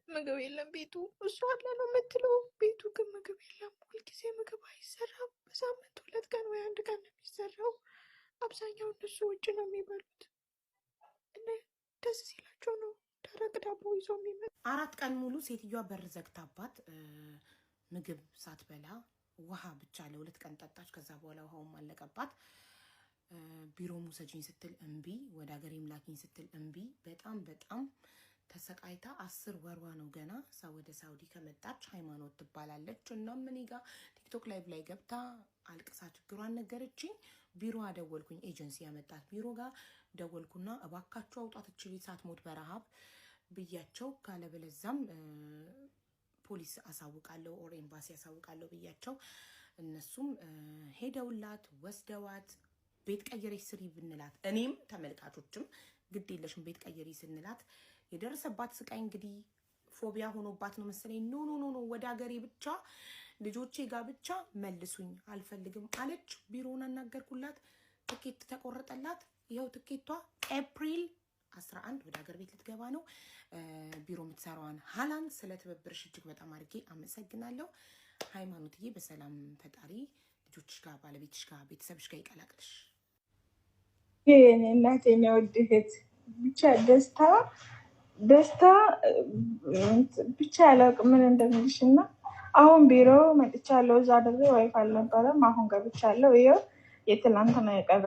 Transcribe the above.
ምግብ የለም ቤቱ። እሱ አለ ነው የምትለው፣ ቤቱ ግን ምግብ የለም። ሁልጊዜ ምግብ አይሰራም። በሳምንት 2 ቀን ወይ 1 ቀን ነው የሚሰራው። አብዛኛው እነሱ ውጭ ነው የሚበሉት እና ደስ ሲላቸው ነው ደረቅ ዳቦ ይዞ የሚመጣ። 4 ቀን ሙሉ ሴትዮዋ በር ዘግታባት ምግብ ሳትበላ ውሃ ብቻ ለ2 ቀን ጠጣች። ከዛ በኋላ ውሃውም አለቀባት። ቢሮ ሙሰጂኝ ስትል እምቢ፣ ወደ ሀገሬም ላኪኝ ስትል እምቢ። በጣም ተሰቃይታ 10 ወሯ ነው ገና ወደ ሳውዲ ከመጣች። ሃይማኖት ትባላለች እና ምን ጋር ቲክቶክ ላይቭ ላይ ገብታ አልቅሳ ችግሯን ነገረችኝ። ቢሮ አደወልኩኝ፣ ኤጀንሲ ያመጣት ቢሮ ጋር ደወልኩና እባካችሁ አውጣት እቺ ልጅ ሳትሞት በረሃብ ብያቸው፣ ካለበለዛም ፖሊስ አሳውቃለሁ ኦር ኤምባሲ አሳውቃለሁ ብያቸው፣ እነሱም ሄደውላት ወስደዋት ቤት ቀየረሽ ስሪ ብንላት፣ እኔም ተመልካቾችም ግድ የለሽም ቤት ቀየሪ ስንላት የደረሰባት ስቃይ እንግዲህ ፎቢያ ሆኖባት ነው መሰለኝ። ኖ ወደ ሀገሬ ብቻ ልጆቼ ጋር ብቻ መልሱኝ አልፈልግም አለች። ቢሮውን አናገርኩላት፣ ትኬት ተቆረጠላት። ይኸው ትኬቷ ኤፕሪል 11 ወደ ሀገር ቤት ልትገባ ነው። ቢሮ የምትሰራዋን ሃላን ስለ ትብብርሽ እጅግ በጣም አድርጌ አመሰግናለሁ። ሃይማኖትዬ በሰላም ፈጣሪ ልጆችሽ ጋር ባለቤትሽ ጋር ቤተሰብሽ ጋር ይቀላቅልሽ። እናቴ ነው ወድህት ብቻ ደስታ ብቻ ያላውቅም ምን እንደምልሽ እና አሁን ቢሮ መጥቻለሁ። እዛ ደግሞ ዋይፋይ አልነበረም። አሁን ገብቻለሁ። ይኸው የትናንትና የቀረ